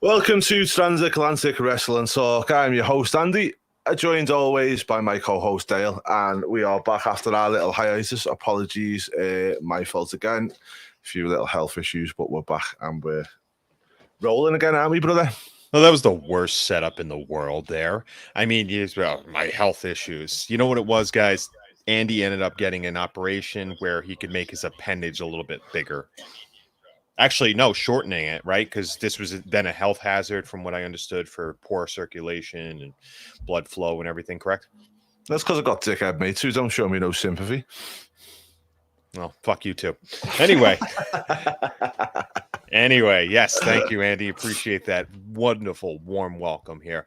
Welcome to Transatlantic Wrestling Talk. I'm your host, Andy, joined always by my co-host, Dale, and we are back after our little hiatus. Apologies, my fault again. A few little health issues, but we're back and we're rolling again, aren't we, brother? Well, that was the worst setup in the world there. I mean, my health issues. You know what it was, guys? Andy ended up getting an operation where he could make his appendage a little bit bigger. Actually, no, shortening it, right? Because this was then a health hazard from what I understood for poor circulation and blood flow and everything, correct? That's because I got dickhead mates who don't show me no sympathy. Well, fuck you too. Anyway. Anyway, yes, thank you, Andy. Appreciate that wonderful, warm welcome here.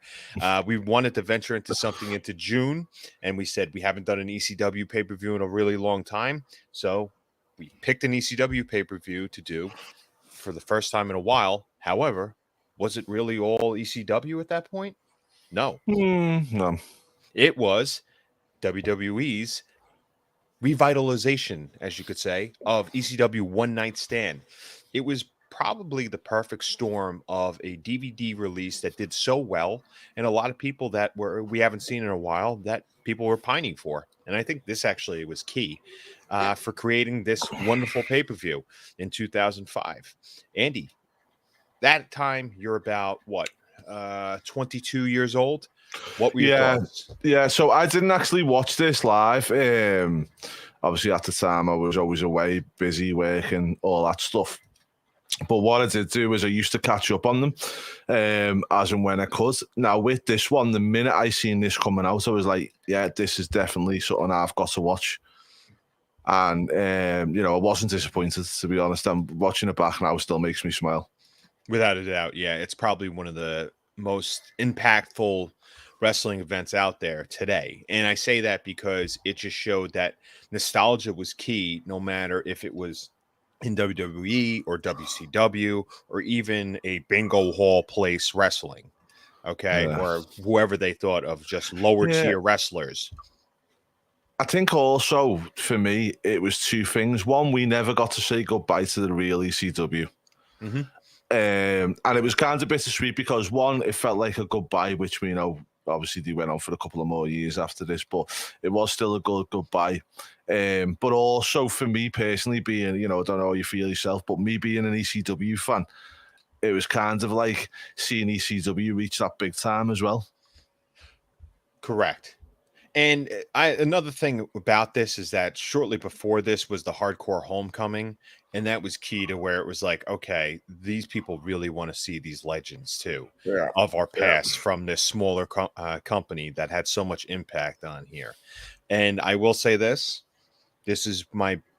We wanted to venture into June, and we said we haven't done an ECW pay-per-view in a really long time, so we picked an ECW pay-per-view to do for the first time in a while. However, was it really all ECW at that point? No. No. It was WWE's revitalization, as you could say, of ECW One Night Stand. It was probably the perfect storm of a DVD release that did so well, and a lot of people that we haven't seen in a while that people were pining for. And I think this actually was key for creating this wonderful pay-per-view in 2005. Andy, that time you're about what, 22 years old? What were your thoughts? Yeah, so I didn't actually watch this live. Obviously, at the time, I was always away, busy working, all that stuff. But what I did do is I used to catch up on them as and when I could. Now, with this one, the minute I seen this coming out, I was like, yeah, this is definitely something I've got to watch. And, I wasn't disappointed, to be honest. I'm watching it back now, it still makes me smile. Without a doubt, yeah. It's probably one of the most impactful wrestling events out there today. And I say that because it just showed that nostalgia was key, no matter if it was in WWE or WCW or even a bingo hall place wrestling, okay, or whoever they thought of, just lower tier wrestlers. I think also for me it was two things. One, we never got to say goodbye to the real ECW. Mm-hmm. And it was kind of bittersweet because one, it felt like a goodbye, which we know obviously they went on for a couple of more years after this, but it was still a good goodbye. But also for me personally, being, I don't know how you feel yourself, but me being an ECW fan, it was kind of like seeing ECW reach that big time as well. Correct. And another thing about this is that shortly before this was the Hardcore Homecoming, and that was key to where it was like, okay, these people really want to see these legends too of our past from this smaller company that had so much impact on here. And I will say this is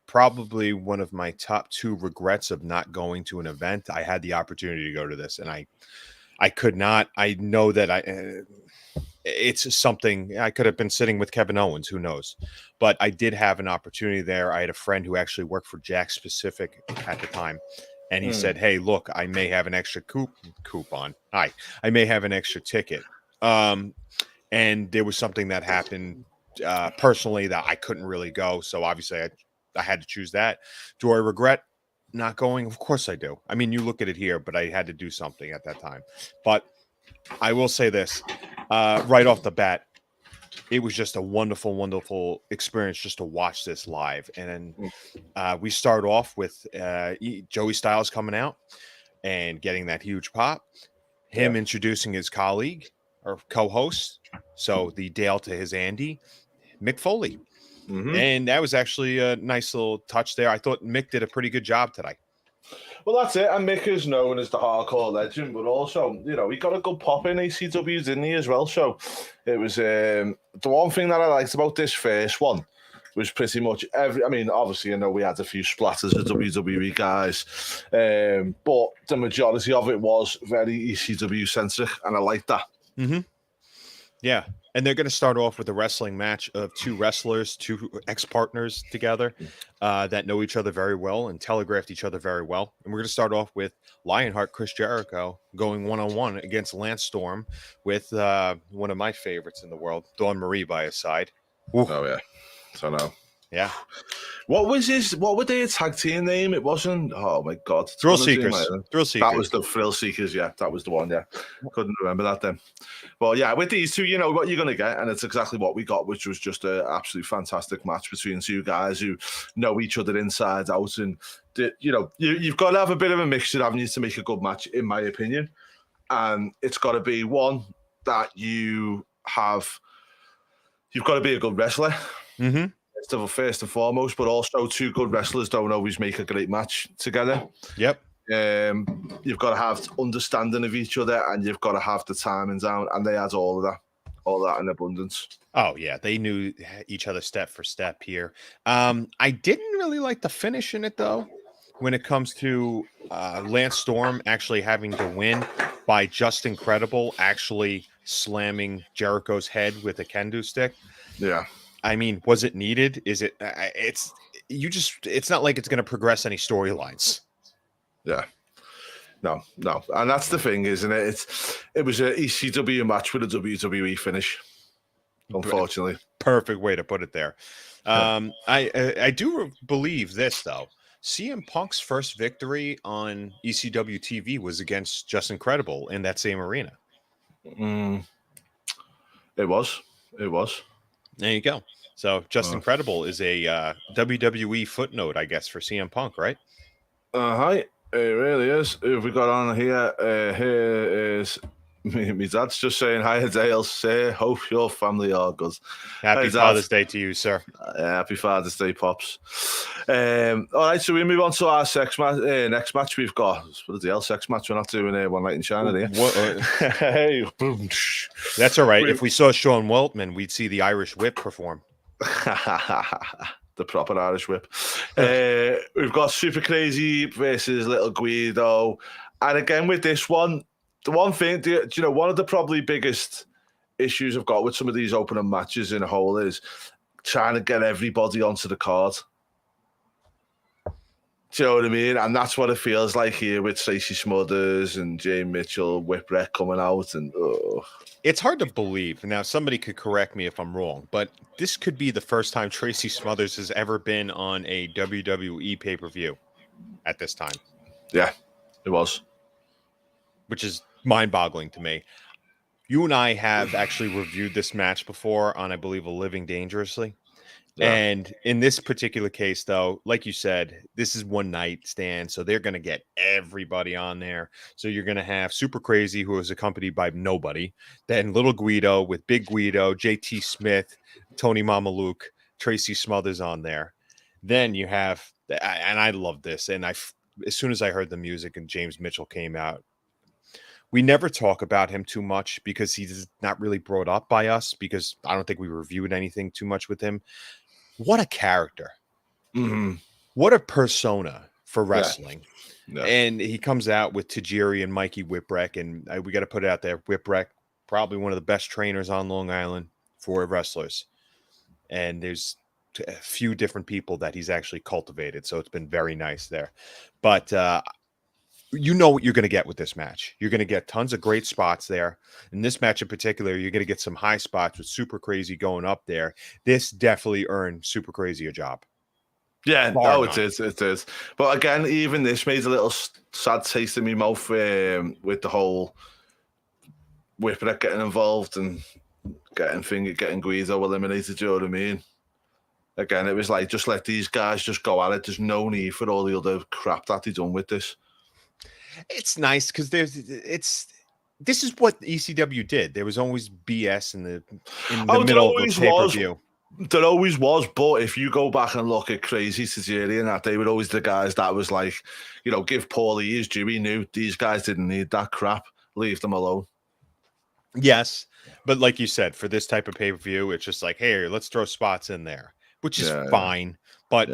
probably one of my top two regrets of not going to an event. I had the opportunity to go to this, and I could not. I know that it's something I could have been sitting with Kevin Owens, who knows, but I did have an opportunity there. I had a friend who actually worked for Jack Specific at the time, and he said, hey, look, I may have an extra coupon. I may have an extra ticket. And there was something that happened personally that I couldn't really go. So obviously I had to choose that. Do I regret not going? Of course I do. I mean, you look at it here, but I had to do something at that time. But I will say this right off the bat, it was just a wonderful, wonderful experience just to watch this live. And then we start off with Joey Styles coming out and getting that huge pop, him introducing his colleague or co-host, so the Dale to his Andy, Mick Foley. Mm-hmm. And that was actually a nice little touch there. I thought Mick did a pretty good job today. Well, that's it. And Mick is known as the hardcore legend, but also, he got a good pop in ECW, didn't he, as well? So it was the one thing that I liked about this first one was pretty much obviously, we had a few splatters of WWE guys, but the majority of it was very ECW-centric, and I like that. Mm-hmm. Yeah. And they're going to start off with a wrestling match of two wrestlers, two ex-partners together that know each other very well and telegraphed each other very well. And we're going to start off with Lionheart Chris Jericho going one-on-one against Lance Storm with one of my favorites in the world, Dawn Marie by his side. Ooh. Oh, yeah. So now. Yeah. What was his? What were their tag team name? It wasn't. Oh my god! Thrill Seekers. Thrill Seekers. That was the Thrill Seekers. Yeah, that was the one. Yeah, couldn't remember that then. But yeah, with these two, you know what you're gonna get, and it's exactly what we got, which was just an absolutely fantastic match between two guys who know each other inside out, and you know you've got to have a bit of a mixture, haven't you, to make a good match, in my opinion. And it's got to be one that you've got to be a good wrestler. Mm-hmm. First and foremost, but also two good wrestlers don't always make a great match together. Yep. You've got to have understanding of each other, and you've got to have the timing down, and they had all that in abundance. Oh yeah, they knew each other step for step here. I didn't really like the finish in it though. When it comes to Lance Storm actually having to win by Just Incredible actually slamming Jericho's head with a kendo stick. Yeah. I mean, was it needed? Is it? It's not like it's going to progress any storylines. Yeah. No. And that's the thing, isn't it? It was an ECW match with a WWE finish, unfortunately. Perfect way to put it there. I do believe this, though. CM Punk's first victory on ECW TV was against Just Incredible in that same arena. It was. There you go. So Just Incredible is a WWE footnote, I guess, for CM Punk, right? Hi. It really is. Who have we got on here? Here is my dad's just saying, hi, Dale. Say, hope your family are good. Happy Father's Day to you, sir. Happy Father's Day, Pops. All right, so we move on to our next match we've got. What is the sex match? We're not doing One Night in China, are you? Hey, that's all right. If we saw Sean Weltman, we'd see the Irish Whip perform. The proper Irish Whip. We've got Super Crazy versus Little Guido. And again, with this one, the one thing, do you know, one of the probably biggest issues I've got with some of these opening matches in a whole is trying to get everybody onto the card. Do you know what I mean? And that's what it feels like here with Stacey Smothers and Jay Mitchell, Whipwreck coming out. And it's hard to believe. Now, somebody could correct me if I'm wrong, but this could be the first time Tracy Smothers has ever been on a WWE pay-per-view at this time. Yeah, it was. Which is mind-boggling to me. You and I have actually reviewed this match before on, I believe, A Living Dangerously. Yeah. And in this particular case, though, like you said, this is One Night Stand, so they're going to get everybody on there. So you're going to have Super Crazy, who is accompanied by nobody, then Little Guido with Big Guido, JT Smith, Tony Mamaluke, Tracy Smothers on there. Then you have, and I love this, and as soon as I heard the music and James Mitchell came out, we never talk about him too much because he's not really brought up by us, because I don't think we reviewed anything too much with him. What a character. Mm-hmm. What a persona for wrestling. Yeah. And he comes out with Tajiri and Mikey Whipwreck, and we got to put it out there. Whipwreck, probably one of the best trainers on Long Island for wrestlers. And there's a few different people that he's actually cultivated. So it's been very nice there. But you know what you're going to get with this match. You're going to get tons of great spots there. In this match in particular, you're going to get some high spots with Super Crazy going up there. This definitely earned Super Crazy a job. Yeah, it is. But again, even this made a little sad taste in my mouth with the whole Whipwreck getting involved and getting Guido eliminated. Do you know what I mean? Again, it was like, just let these guys just go at it. There's no need for all the other crap that they done with this. It's nice because this is what ECW did. There was always BS in the middle of a pay-per-view. There always was, but if you go back and look at Crazy, Tajiri and that, they were always the guys that was like, you know, give Paulie his due. He knew these guys didn't need that crap. Leave them alone. Yes, but like you said, for this type of pay-per-view, it's just like, hey, let's throw spots in there, which is fine. But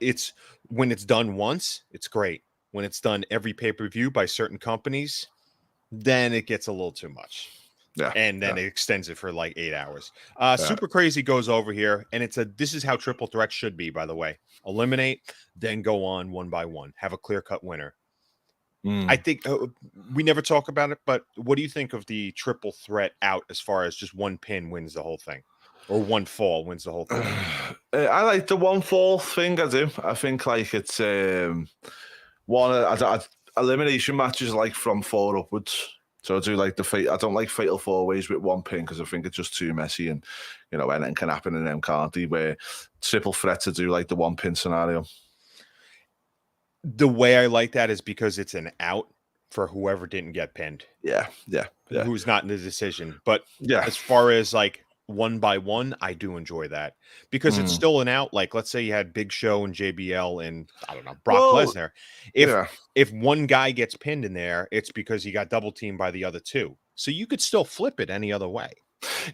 it's when it's done once, it's great. When it's done every pay-per-view by certain companies, then it gets a little too much. Yeah. And then it extends it for like 8 hours. Super Crazy goes over here, and this is how triple threat should be, by the way. Eliminate, then go on one by one. Have a clear-cut winner. I think we never talk about it, but what do you think of the triple threat out as far as just one pin wins the whole thing? or one fall wins the whole thing? I like the one fall thing. I do. I think like it's elimination matches like from 4 upwards. So I do like I don't like fatal 4-ways with one pin because I think it's just too messy and anything can happen in them, can't they? Where triple threat to do like the one pin scenario. The way I like that is because it's an out for whoever didn't get pinned. Yeah. Who's not in the decision. But yeah, as far as like one by one, I do enjoy that because it's still an out. Like, let's say you had Big Show and JBL and I don't know, Brock Lesnar. If one guy gets pinned in there, it's because he got double teamed by the other two. So you could still flip it any other way.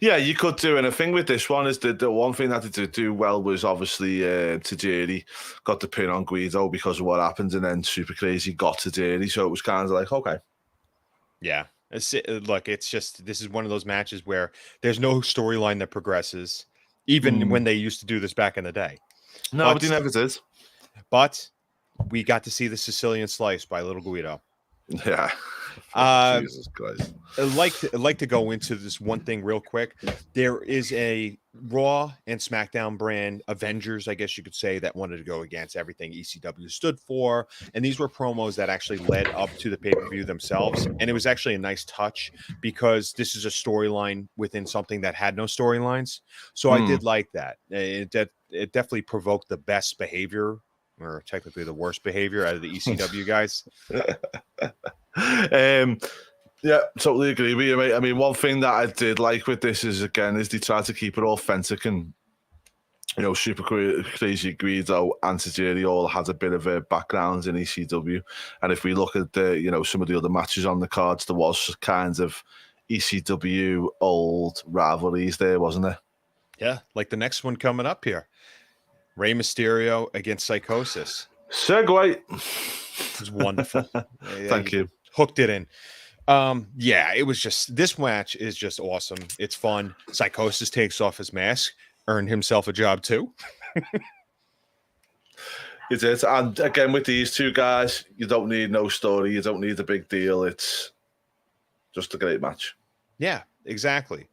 Yeah, you could do. And the thing with this one is that the one thing that it did do well was obviously Tajiri got the pin on Guido because of what happened, and then Super Crazy got Tajiri. So it was kind of like, okay. Yeah. Look, it's just, this is one of those matches where there's no storyline that progresses, even when they used to do this back in the day. No, but they never did. But we got to see the Sicilian Slice by Little Guido. Yeah. Jesus Christ. I'd like to go into this one thing real quick. There is a Raw and SmackDown brand Avengers, I guess you could say, that wanted to go against everything ECW stood for. And these were promos that actually led up to the pay-per-view themselves. And it was actually a nice touch because this is a storyline within something that had no storylines. So I did like that. It definitely provoked the best behavior, or technically the worst behavior, out of the ECW guys. Yeah, totally agree with you, mate. I mean, one thing that I did like with this is they tried to keep it authentic, and Super Crazy Guido and Tajiri all had a bit of a background in ECW, and if we look at the some of the other matches on the cards, there was kind of ECW old rivalries there, wasn't there? Yeah, like the next one coming up here, Rey Mysterio against Psychosis. Segue. It was wonderful. Thank you. Hooked it in. Yeah, it was just, this match is just awesome. It's fun. Psychosis takes off his mask, earned himself a job too. It is. And again, with these two guys, you don't need no story. You don't need a big deal. It's just a great match. Yeah, exactly.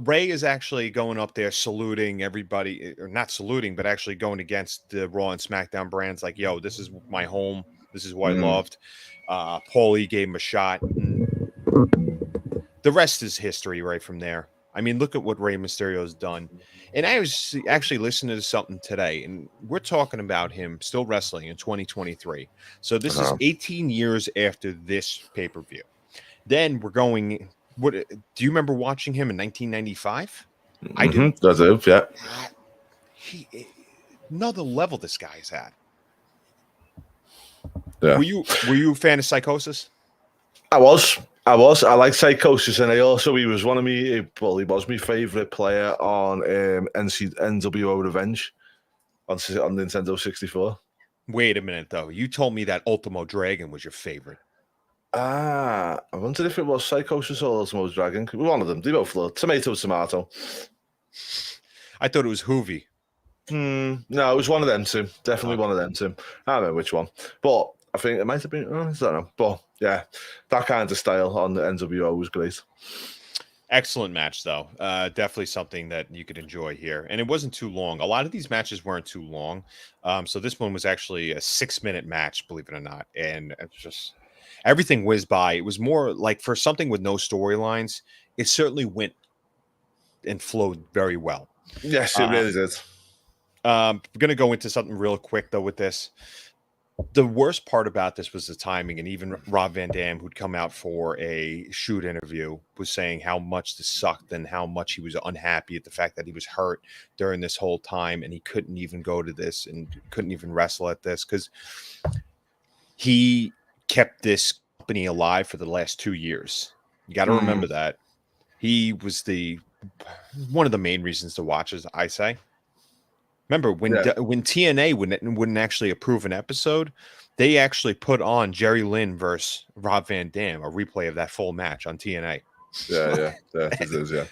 Ray is actually going up there saluting everybody, or not saluting, but actually going against the Raw and SmackDown brands like, yo, this is my home. This is what I loved. Paulie gave him a shot. The rest is history right from there. I mean, look at what Rey Mysterio's done. And I was actually listening to something today, and we're talking about him still wrestling in 2023. So this is 18 years after this pay-per-view. Then we're going... What do you remember watching him in 1995? I do. I do, yeah. Another level this guy's at. Yeah. Were you a fan of Psychosis? I was. I like Psychosis, and he was my favorite player on NWO Revenge on Nintendo 64. Wait a minute, though. You told me that Ultimo Dragon was your favorite. I wondered if it was Psychosis or Ultimo Dragon. One of them. They both look tomato. I thought it was Hoovy. No, it was one of them two. Definitely one of them two. I don't know which one, but I think it might have been. I don't know. But yeah, that kind of style on the NWO was great. Excellent match, though. Definitely something that you could enjoy here. And it wasn't too long. A lot of these matches weren't too long. So this one was actually a 6-minute match, believe it or not. And it's just everything whizzed by. It was more like for something with no storylines, it certainly went and flowed very well. Yes, it really did. I'm going to go into something real quick, though, with this. The worst part about this was the timing, and even Rob Van Dam, who'd come out for a shoot interview, was saying how much this sucked and how much he was unhappy at the fact that he was hurt during this whole time and he couldn't even go to this and couldn't even wrestle at this because he kept this company alive for the last 2 years. You got to remember that. He was one of the main reasons to watch, as I say. Remember when TNA wouldn't actually approve an episode, they actually put on Jerry Lynn versus Rob Van Dam, a replay of that full match on TNA. Yeah, it is, yeah.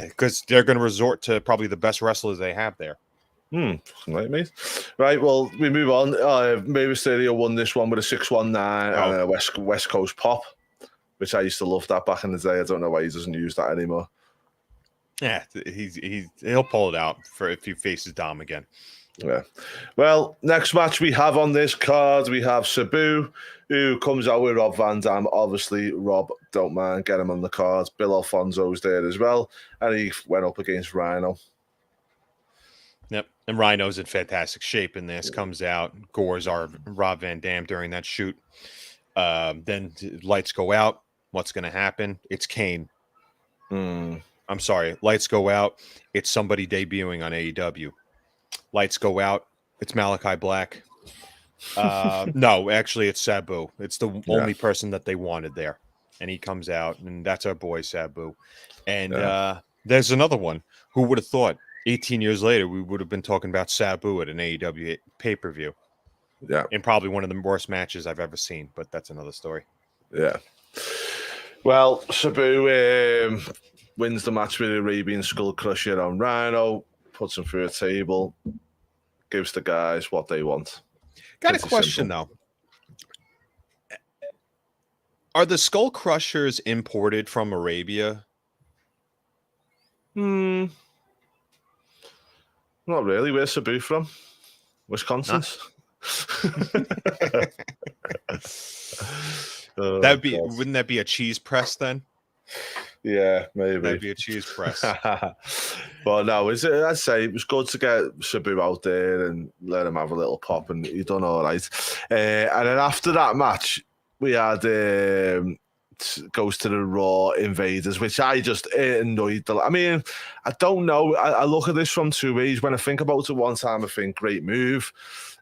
Because they're going to resort to probably the best wrestlers they have there. Right, mate. Right, well, we move on. Rey Mysterio won this one with a 619 and a West Coast pop, which I used to love that back in the day. I don't know why he doesn't use that anymore. Yeah, he'll pull it out for if he faces Dom again. Yeah. Well, next match we have on this card, we have Sabu, who comes out with Rob Van Dam. Obviously, Rob, don't mind, get him on the card. Bill Alfonso's there as well. And he went up against Rhino. Yep. And Rhino's in fantastic shape in this. Comes out, gores our Rob Van Dam during that shoot. Then lights go out. What's going to happen? It's Kane. I'm sorry. Lights go out. It's somebody debuting on AEW. Lights go out. It's Malachi Black. No, actually, it's Sabu. It's the only person that they wanted there. And he comes out, and that's our boy Sabu. And there's another one. Who would have thought 18 years later we would have been talking about Sabu at an AEW pay-per-view? Yeah. And probably one of the worst matches I've ever seen, but that's another story. Yeah. Well, Sabu wins the match with Arabian Skull Crusher on Rhino, puts him through a table, gives the guys what they want. Got a question, though. Are the Skull Crushers imported from Arabia? Not really. Where's Sabu from? Wisconsin? Wouldn't that be a cheese press then? Yeah, maybe. That'd be a cheese press. But no, I'd say it was good to get Sabu out there and let him have a little pop, and he done all right. And then after that match, we had goes to the Raw Invaders, which I just annoyed. I mean, I don't know. I look at this from two ways. When I think about it one time, I think great move.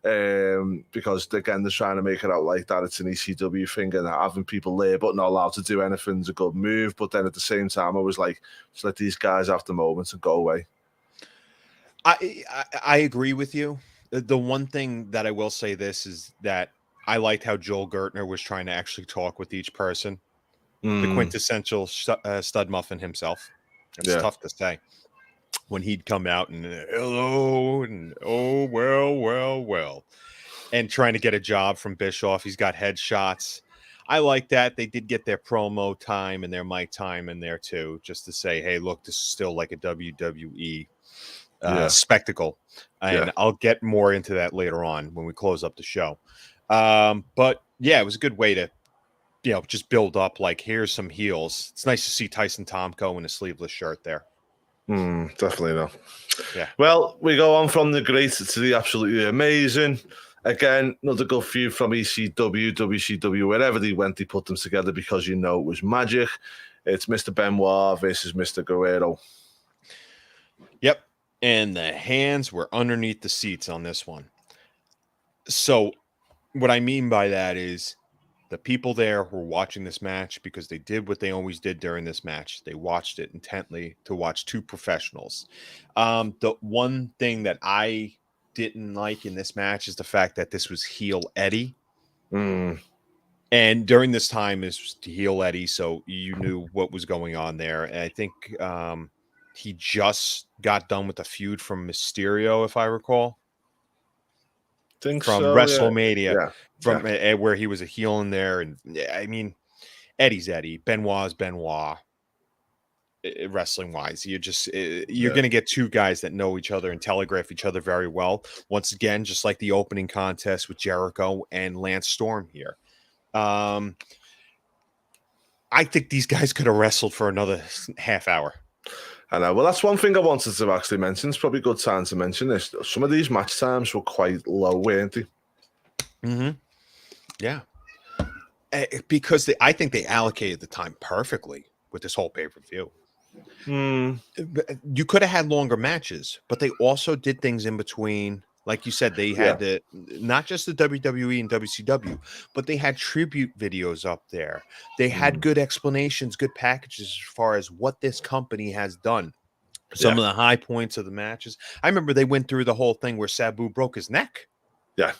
Because again, they're trying to make it out like that it's an ECW thing and having people there but not allowed to do anything's a good move. But then at the same time, I was like, just let these guys have the moments and go away. I agree with you. The one thing that I will say this is that I liked how Joel Gertner was trying to actually talk with each person. The quintessential stud muffin himself. It's tough to say. When he'd come out and hello and oh well, and trying to get a job from Bischoff. He's got headshots. I like that. They did get their promo time and their mic time in there too, just to say, hey, look, this is still like a WWE spectacle. And I'll get more into that later on when we close up the show. But yeah, it was a good way to, just build up. Like, here's some heels. It's nice to see Tyson Tomko in a sleeveless shirt there. Definitely not. Yeah. Well, we go on from the great to the absolutely amazing. Again, another good feud from ECW, WCW, wherever they went, they put them together because it was magic. It's Mr. Benoit versus Mr. Guerrero. Yep. And the hands were underneath the seats on this one. So what I mean by that is the people there were watching this match because they did what they always did during this match. They watched it intently to watch two professionals. The one thing that I didn't like in this match is the fact that this was heel Eddie. And during this time, it was heel Eddie, so you knew what was going on there. And I think he just got done with a feud from Mysterio, if I recall. From WrestleMania, where he was a heel in there. And I mean, Eddie's Eddie, Benoit's Benoit. Wrestling wise, you're going to get two guys that know each other and telegraph each other very well. Once again, just like the opening contest with Jericho and Lance Storm here. I think these guys could have wrestled for another half hour. I know. Well, that's one thing I wanted to actually mention. It's probably a good time to mention this. Some of these match times were quite low, weren't they? Yeah. Because I think they allocated the time perfectly with this whole pay-per-view. You could have had longer matches, but they also did things in between. Like you said, they had not just the WWE and WCW, but they had tribute videos up there. They had good explanations, good packages as far as what this company has done. Some of the high points of the matches. I remember they went through the whole thing where Sabu broke his neck. Yeah.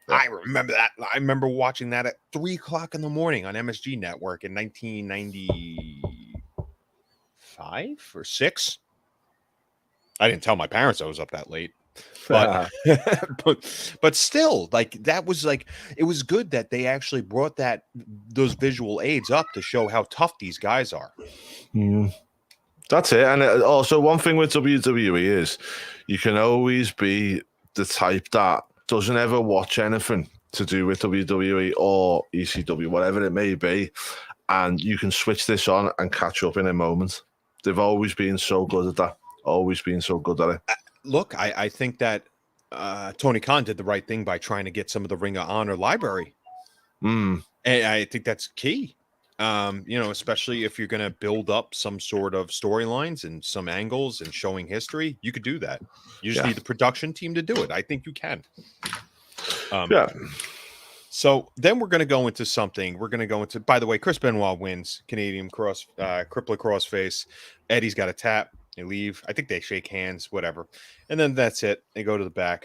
I remember that. I remember watching that at 3:00 in the morning on MSG Network in 1995 or 6. I didn't tell my parents I was up that late. But but still, like, that was like, it was good that they actually brought those visual aids up to show how tough these guys are. That's it. And also, one thing with WWE is you can always be the type that doesn't ever watch anything to do with WWE or ECW, whatever it may be, and you can switch this on and catch up in a moment. They've always been so good at that. Always been so good at it. Look, I think that Tony Khan did the right thing by trying to get some of the Ring of Honor library. Mm. And I think that's key. Especially if you're going to build up some sort of storylines and some angles and showing history, you could do that. You just need the production team to do it. I think you can. So then we're going to go into something. We're going to go into, by the way, Chris Benoit wins Canadian crippler crossface. Eddie's got a tap. They leave. I think they shake hands, whatever. And then that's it. They go to the back.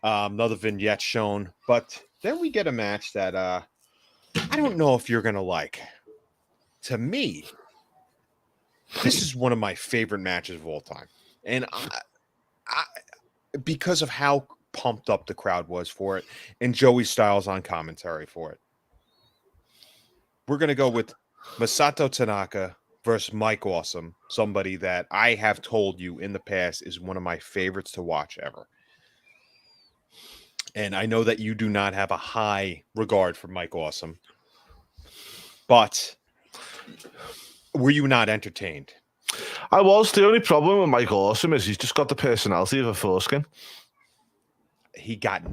Another vignette shown. But then we get a match that I don't know if you're going to like. To me, this is one of my favorite matches of all time. And I because of how pumped up the crowd was for it, and Joey Styles on commentary for it. We're going to go with Masato Tanaka versus Mike Awesome, somebody that I have told you in the past is one of my favorites to watch ever. And I know that you do not have a high regard for Mike Awesome, but were you not entertained? I was. The only problem with Mike Awesome is he's just got the personality of a foreskin. He got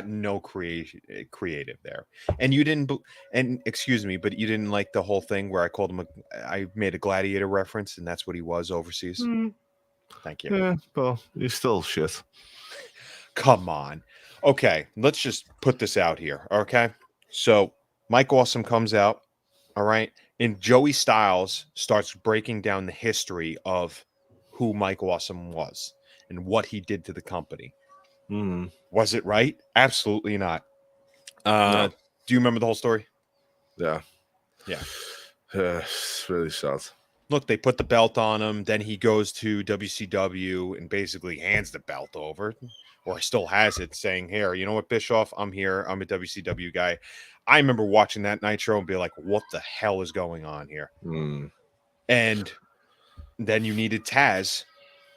no creative there, and you didn't. And excuse me, but you didn't like the whole thing where I called him I made a gladiator reference, and that's what he was overseas. Thank you. Yeah, well, he's still shit. Come on. Okay, let's just put this out here. Okay, so Mike Awesome comes out. All right, and Joey Styles starts breaking down the history of who Mike Awesome was and what he did to the company. Was it right? Absolutely not. No. Do you remember the whole story? Yeah. It's really sad. Look, they put the belt on him. Then he goes to WCW and basically hands the belt over, or still has it, saying, "Here, you know what, Bischoff? I'm here. I'm a WCW guy." I remember watching that Nitro and be like, "What the hell is going on here?" And then you needed Taz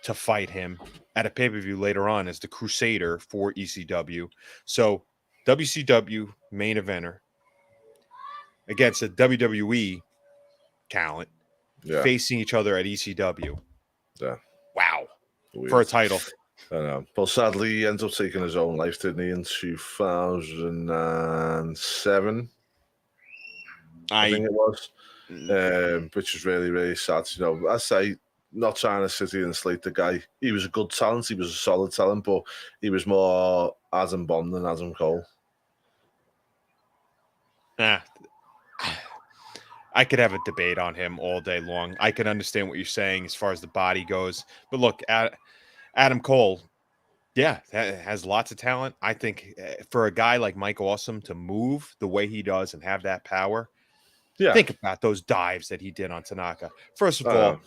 to fight him at a pay-per-view later on as the Crusader for ECW. So WCW main eventer against a WWE talent facing each other at ECW. Yeah. Wow. Weird. For a title. I know. But sadly, he ends up taking his own life, didn't he, in 2007? I think it was. Which is really, really sad. You know, I say, not trying to sit here and slate the guy. He was a good talent. He was a solid talent, but he was more Adam Bomb than Adam Cole. I could have a debate on him all day long. I can understand what you're saying as far as the body goes. But look, Adam Cole, has lots of talent. I think for a guy like Mike Awesome to move the way he does and have that power, think about those dives that he did on Tanaka. First of all,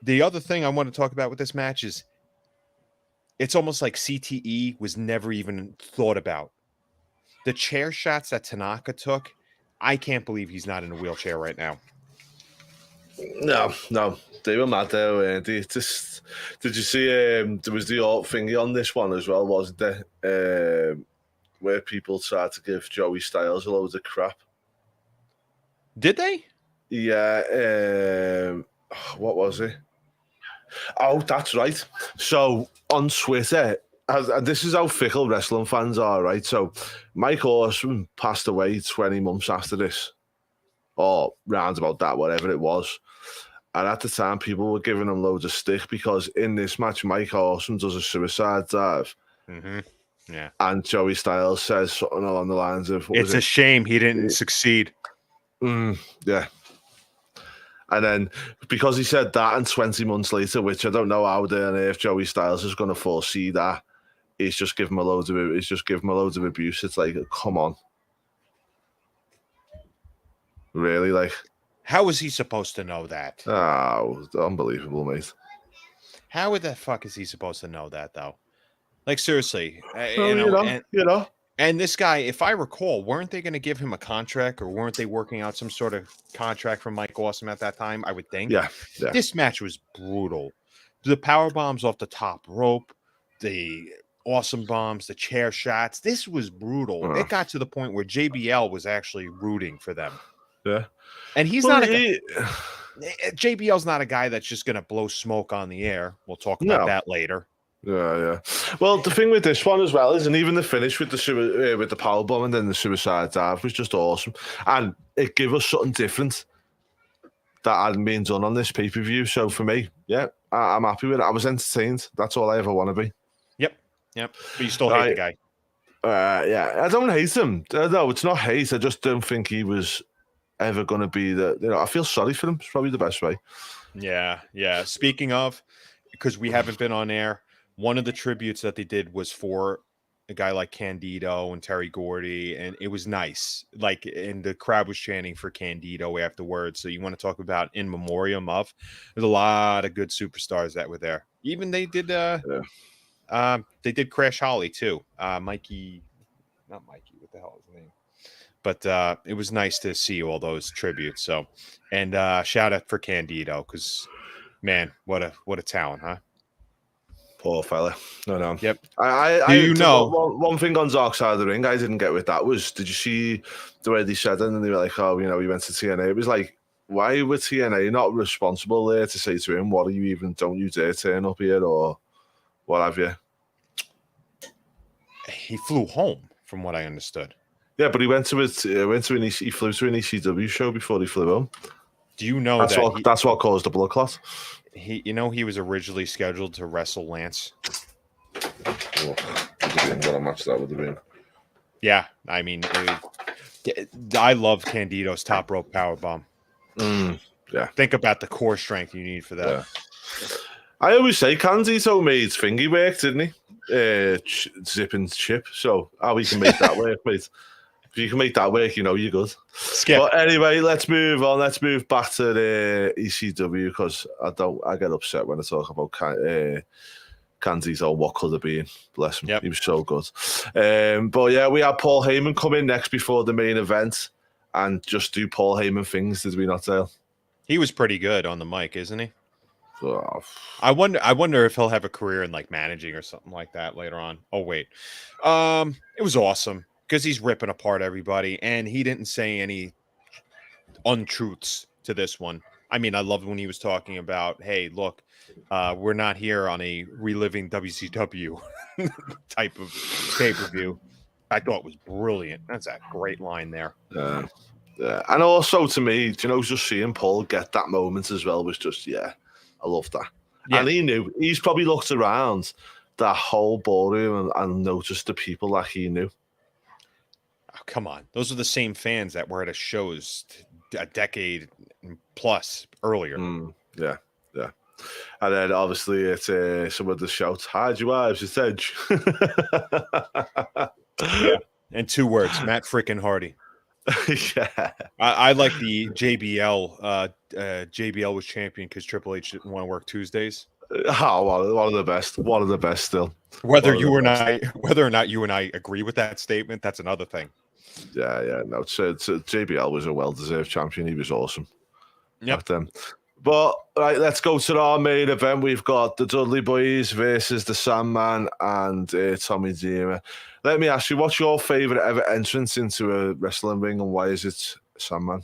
the other thing I want to talk about with this match is it's almost like CTE was never even thought about. The chair shots that Tanaka took, I can't believe he's not in a wheelchair right now. No, they were mad there, weren't they? Did you see? There was the alt thingy on this one as well, wasn't there? Where people tried to give Joey Styles a load of crap. Did they? Yeah. What was it? Oh, that's right. So on Twitter, and this is how fickle wrestling fans are, right? So Mike Awesome passed away 20 months after this, or round about that, whatever it was. And at the time, people were giving him loads of stick because in this match, Mike Awesome does a suicide dive. Mm-hmm. Yeah. And Joey Styles says something along the lines of, "It's a shame he didn't succeed." Yeah. And then because he said that, and 20 months later, which I don't know how on earth Joey Styles is going to foresee that, he's just give him a load of abuse. It's like, come on, really? Like, how was he supposed to know that? Oh, unbelievable, mate. How the fuck is he supposed to know that, though? Like, seriously, you know. And this guy, if I recall, weren't they going to give him a contract, or weren't they working out some sort of contract from Mike Awesome at that time? I would think. Yeah, yeah. This match was brutal. The power bombs off the top rope, the awesome bombs, the chair shots. This was brutal. It got to the point where JBL was actually rooting for them. Yeah. And he's not a guy. JBL's not a guy that's just going to blow smoke on the air. We'll talk about that later. Yeah. Well, the thing with this one as well is, and even the finish with the power bomb and then the suicide dive was just awesome, and it gave us something different that hadn't been done on this pay-per-view. So for me, yeah, I'm happy with it. I was entertained. That's all I ever want to be. Yep. But you still hate the guy. Yeah, I don't hate him. No, it's not hate. I just don't think he was ever going to be I feel sorry for him. It's probably the best way. Yeah. Speaking of, because we haven't been on air, one of the tributes that they did was for a guy like Candido and Terry Gordy, and it was nice. And the crowd was chanting for Candido afterwards. So you want to talk about in memoriam of? There's a lot of good superstars that were there. Even they did Crash Holly too. Not Mikey. What the hell is his name? But it was nice to see all those tributes. So, and shout out for Candido, because man, what a talent, huh? Poor fella. No. Yep. One thing on Dark Side of the Ring I didn't get with that was, did you see the way they said it? And they were like, oh, we went to TNA. It was like, why were TNA not responsible there to say to him, what are you even, don't you dare turn up here, or what have you? He flew home, from what I understood. Yeah, but he flew to an ECW show before he flew home. Do you know that's what caused the blood clot? He was originally scheduled to wrestle Lance. What a match that would have been. Yeah, I mean, I love Candido's top rope powerbomb. Yeah. Think about the core strength you need for that. Yeah. I always say Candido made thingy work, didn't he? Zip and chip. So how he can make that work, mate. If you can make that work, you're good. Skip. But anyway, let's move on. Let's move back to the ECW, because I get upset when I talk about Candido, what could have been. Bless him. Yep. He was so good. But yeah, we had Paul Heyman come in next before the main event and just do Paul Heyman things, did we not, Dale? He was pretty good on the mic, isn't he? Oh. I wonder if he'll have a career in managing or something like that later on. Oh wait. It was awesome because he's ripping apart everybody, and he didn't say any untruths to this one. I mean, I loved when he was talking about, hey, look, we're not here on a reliving WCW type of pay-per-view. I thought it was brilliant. That's a great line there. Yeah. And also to me, just seeing Paul get that moment as well was just, I love that. Yeah. And he knew. He's probably looked around that whole ballroom and noticed the people that he knew. Oh, come on. Those are the same fans that were at his shows a decade plus earlier. Yeah. And then obviously it's some of the shouts, hide your wives, it's Edge. Yeah. And 2 words, Matt freaking Hardy. Yeah. I like the JBL. JBL was champion because Triple H didn't want to work Tuesdays. Oh, one of the best. One of the best still. Whether or not you and I agree with that statement, that's another thing. Yeah. No, JBL was a well-deserved champion. He was awesome. Yep. But right, let's go to our main event. We've got the Dudley Boys versus the Sandman and Tommy Dreamer. Let me ask you, what's your favorite ever entrance into a wrestling ring, and why is it Sandman?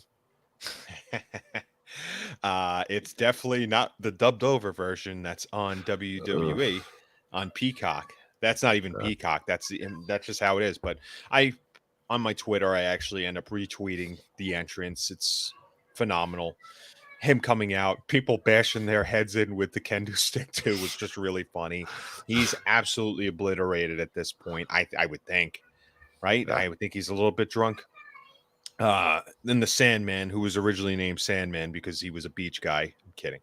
It's definitely not the dubbed over version that's on WWE on Peacock. That's not even Peacock. That's just how it is. But on my Twitter, I actually end up retweeting the entrance. It's phenomenal. Him coming out, people bashing their heads in with the kendo stick too was just really funny. He's absolutely obliterated at this point. I would think, right? Yeah. I would think he's a little bit drunk. Then the Sandman, who was originally named Sandman because he was a beach guy. I'm kidding.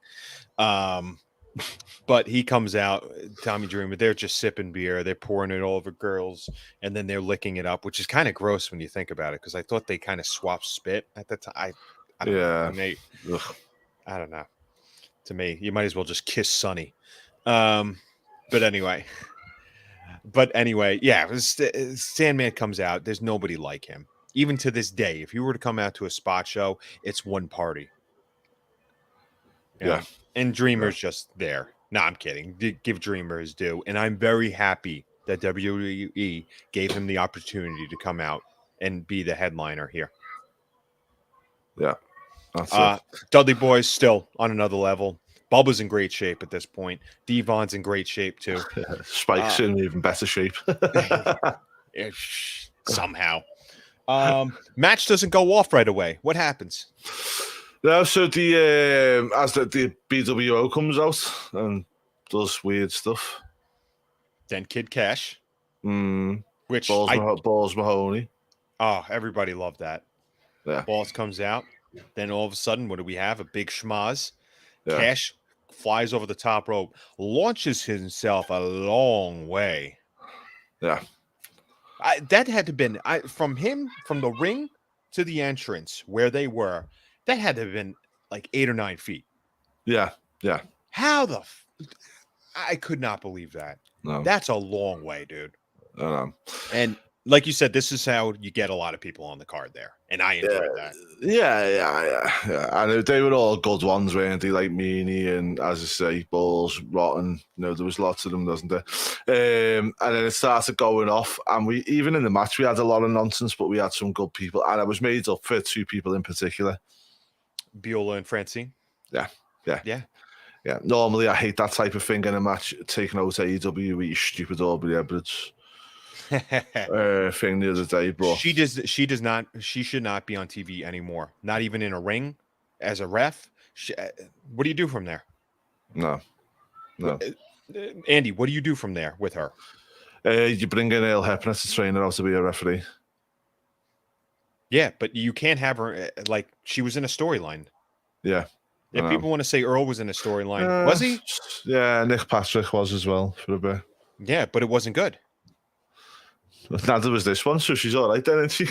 But he comes out, Tommy Dreamer, they're just sipping beer. They're pouring it all over girls, and then they're licking it up, which is kind of gross when you think about it, because I thought they kind of swapped spit at the time. I don't know. I don't know. To me, you might as well just kiss Sonny. But anyway, But anyway, yeah, Sandman comes out. There's nobody like him. Even to this day, if you were to come out to a spot show, it's one party. You Yeah. know, and Dreamer's just there. No, I'm kidding. Give Dreamer his due. And I'm very happy that WWE gave him the opportunity to come out and be the headliner here. Yeah. That's it. Dudley Boy's still on another level. Bubba's in great shape at this point. Devon's in great shape too. Spike's in even better shape. Somehow. Match doesn't go off right away. What happens? No, so the as the BWO comes out and does weird stuff. Then Kid Cash, which Balls Mahoney. Oh, everybody loved that. Yeah. Balls comes out. Then all of a sudden, what do we have? A big schmaz. Yeah. Cash flies over the top rope, launches himself a long way. Yeah. That had to have been from the ring to the entrance where they were. That had to have been like 8 or 9 feet. Yeah. Yeah. How I could not believe that. No. That's a long way, dude. I know. And like you said, this is how you get a lot of people on the card there. And I enjoyed that. Yeah. And they were all good ones, weren't they? Like Meanie and, as I say, Balls, Rotten. You know, there was lots of them, wasn't there? And then it started going off. And we, even in the match, we had a lot of nonsense, but we had some good people. And it was made up for 2 people in particular. Viola and Francine. Yeah. Normally, I hate that type of thing in a match, taking out AEW with your stupid Aubrey Edwards thing the other day. But she should not be on TV anymore. Not even in a ring as a ref. What do you do from there? No. Andy, what do you do from there with her? You bring in Earl Hebner to train her how to be a referee. Yeah, but you can't have her like she was in a storyline. Yeah. If people want to say Earl was in a storyline, was he? Yeah, Nick Patrick was as well for a bit. Yeah, but it wasn't good. Neither was this one, so she's all right then, isn't she?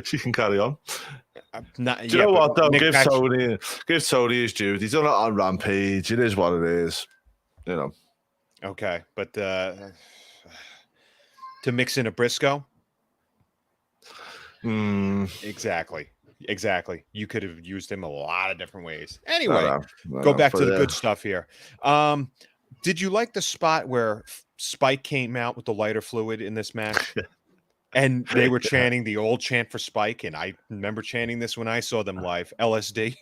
She can carry on. Do you know what, though? Give Tony his due. He's done it on Rampage. It is what it is. You know. Okay, but to mix in a Briscoe? Exactly. You could have used him a lot of different ways. Anyway, go back to the good stuff here. Did you like the spot where Spike came out with the lighter fluid in this match? And they were chanting the old chant for Spike, and I remember chanting this when I saw them live. LSD.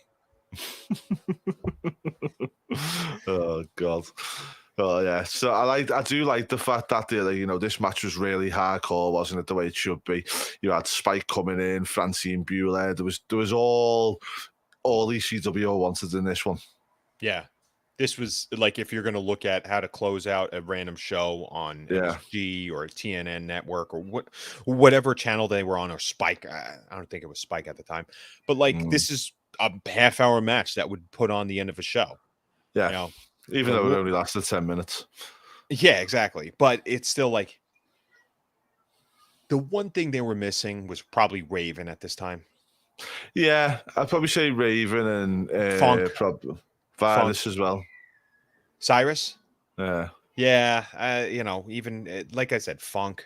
Oh God. Oh yeah. So I do like the fact that this match was really hardcore, wasn't it? The way it should be. You had Spike coming in, Francine Bueller. There was all ECW wanted in this one. Yeah. This was like if you're going to look at how to close out a random show on MSG or TNN Network or whatever channel they were on, or Spike. I don't think it was Spike at the time, but this is a half-hour match that would put on the end of a show. Yeah, even though it only lasted 10 minutes. Yeah, exactly. But it's still like the one thing they were missing was probably Raven at this time. Yeah, I'd probably say Raven and Funk. Probably Virus as well. Cyrus? Yeah. Yeah. Even like I said, Funk.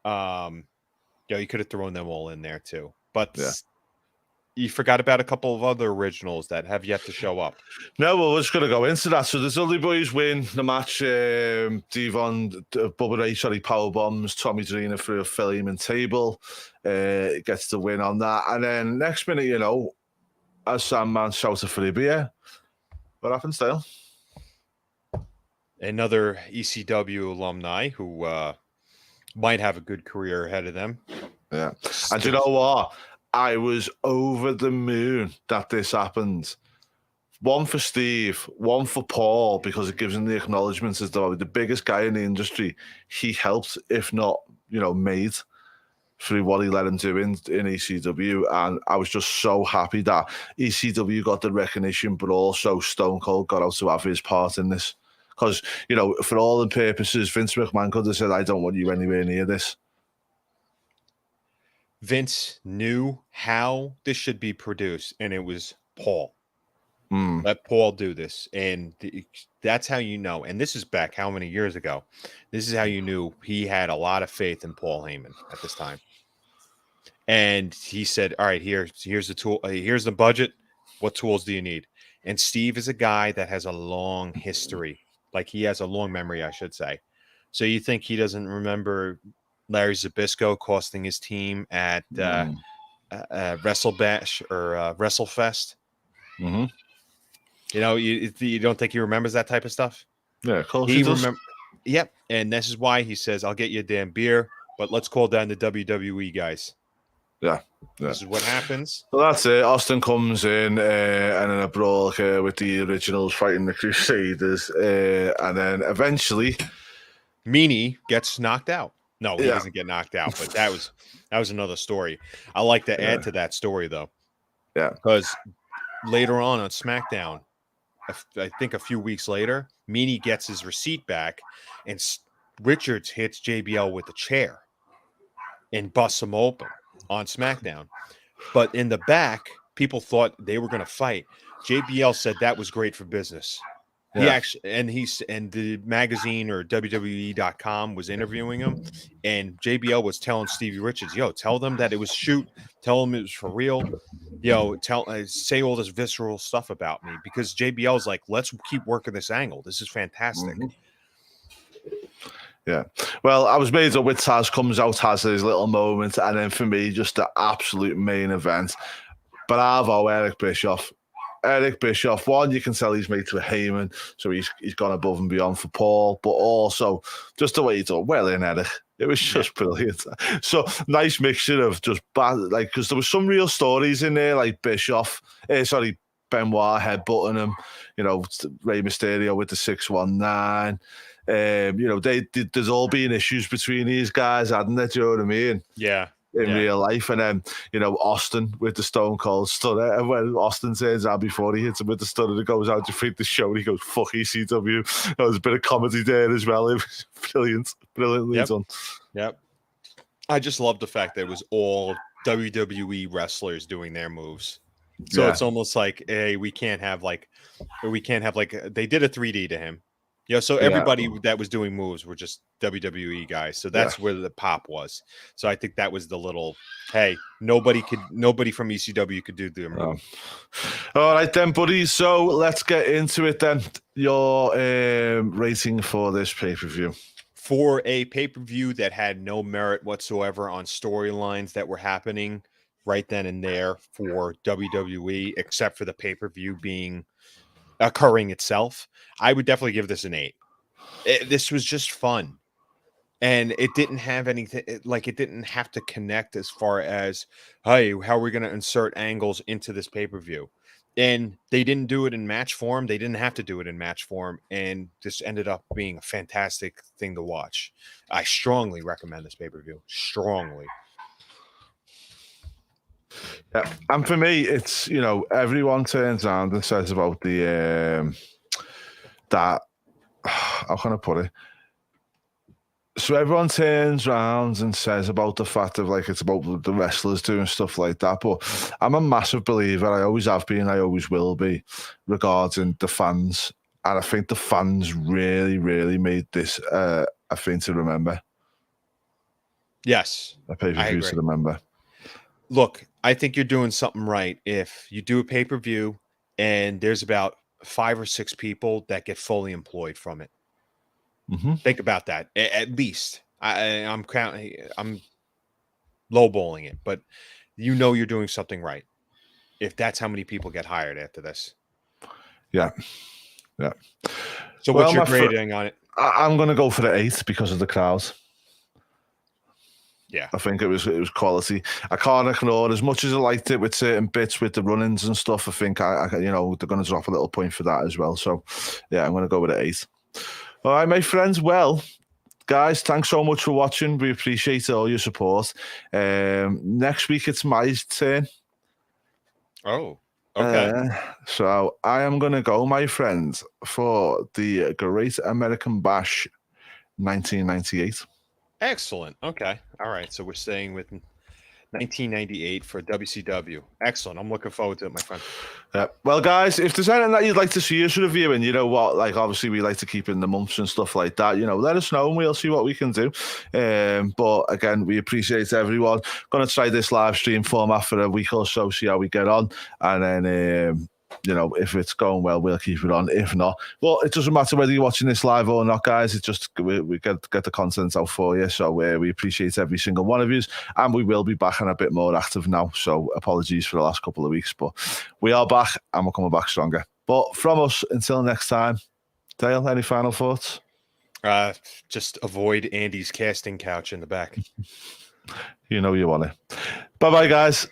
You could have thrown them all in there too. But you forgot about a couple of other originals that have yet to show up. No, well, we're just going to go into that. So the Dudley Boys win the match. Devon, Bubba Ray, power bombs. Tommy Dreamer through a Phil Heyman table. Gets the win on that. And then next minute, as Sandman shouted for a beer, what happens, Dale? Another ECW alumni who might have a good career ahead of them. Yeah. And you know what? I was over the moon that this happened. One for Steve, one for Paul, because it gives him the acknowledgement as though the biggest guy in the industry. He helped, if not, made through what he let him do in ECW. And I was just so happy that ECW got the recognition, but also Stone Cold got out to have his part in this. Because, for all the purposes, Vince McMahon could have said, I don't want you anywhere near this. Vince knew how this should be produced, and it was Paul. Let Paul do this. And that's how you know. And this is back how many years ago? This is how you knew he had a lot of faith in Paul Heyman at this time. And he said, all right, here's the tool. Here's the budget. What tools do you need? And Steve is a guy that has a long history. Like he has a long memory, I should say. So you think he doesn't remember Larry Zbyszko costing his team at WrestleBash or WrestleFest? Mm-hmm. You know, you don't think he remembers that type of stuff? Yeah, of course he does. Yep. And this is why he says, I'll get you a damn beer, but let's call down the WWE guys. Yeah. This is what happens. So that's it. Austin comes in and in a brawl with the originals fighting the Crusaders. And then eventually Meanie gets knocked out. No, he doesn't get knocked out, but that was another story. I like to add to that story though. Yeah. Because later on SmackDown, I think a few weeks later, Meanie gets his receipt back and Richards hits JBL with a chair and busts him open on SmackDown. But in the back, people thought they were going to fight. JBL said that was great for business. Yeah. He actually, and the magazine or WWE.com was interviewing him, and JBL was telling Stevie Richards, "Yo, tell them that it was shoot. Tell them it was for real. Yo, say all this visceral stuff about me," because JBL's like, "Let's keep working this angle. This is fantastic." Mm-hmm. Yeah. Well, I was made up with Taz comes out, has his little moment, and then for me, just the absolute main event. Bravo, Eric Bischoff. Eric Bischoff, one, you can tell he's mates with Heyman, so he's gone above and beyond for Paul, but also just the way he done well in Eric. It was just brilliant. So nice mixture of just bad, like, because there was some real stories in there, like Bischoff, Benoit headbutting him, you know, Rey Mysterio with the 619. You know, there's all been issues between these guys, hadn't there? Do you know what I mean? Yeah. In real life, and then you know Austin with the Stone Cold Stunner, and when Austin turns out before he hits him with the stunner, it goes out to feed the show, and he goes fuck ECW. There was a bit of comedy there as well. It was brilliantly done. Yep. I just love the fact that it was all WWE wrestlers doing their moves. So it's almost like, hey, we can't have like they did a 3D to him. Yeah, so everybody that was doing moves were just WWE guys. So that's where the pop was. So I think that was the little, hey, nobody from ECW could do their move. All right then, buddies. So let's get into it then. Your rating for this pay-per-view. For a pay-per-view that had no merit whatsoever on storylines that were happening right then and there for WWE, except for the pay-per-view occurring itself, I would definitely give this an 8. This was just fun, and it didn't have anything it didn't have to connect as far as, hey, how are we going to insert angles into this pay-per-view? And they didn't do it in match form. They didn't have to do it in match form, and this ended up being a fantastic thing to watch. I strongly recommend this pay-per-view. Strongly. Yeah, and for me, it's, you know, everyone turns around and says about the that, how can I put it? So everyone turns around and says about the fact of like it's about the wrestlers doing stuff like that, but I'm a massive believer. I always have been. I always will be regarding the fans, and I think the fans really, really made this a thing to remember. Yes, a pay-per-view to remember. Look, I think you're doing something right if you do a pay-per-view and there's about 5 or 6 people that get fully employed from it. Mm-hmm. Think about that. At least I'm lowballing it, but you know you're doing something right if that's how many people get hired after this. Yeah. So what's your grading on it? I'm going to go for the 8 because of the crowds. Yeah, I think it was quality. I can't ignore, as much as I liked it with certain bits with the run-ins and stuff, I think I you know, they're going to drop a little point for that as well. So yeah, I'm going to go with an 8. All right, my friends. Well, guys, thanks so much for watching. We appreciate all your support. Next week it's my turn. Oh, okay. So I am going to go, my friends, for the Great American Bash 1998. Excellent. Okay. All right. So we're staying with 1998 for WCW. Excellent. I'm looking forward to it, my friend. Yeah. Well, guys, if there's anything that you'd like to see us reviewing, you know what, like obviously we like to keep in the months and stuff like that, you know, let us know and we'll see what we can do. But again, we appreciate everyone. Going to try this live stream format for a week or so, see how we get on. And then, you know, if it's going well, we'll keep it on. If not, well, it doesn't matter whether you're watching this live or not, guys. It's just we get the content out for you. So we appreciate every single one of you, and we will be back and a bit more active now. So apologies for the last couple of weeks, but we are back and we're coming back stronger. But from us, until next time, Dale, any final thoughts? Just avoid Andy's casting couch in the back. You know you want it. Bye-bye, guys.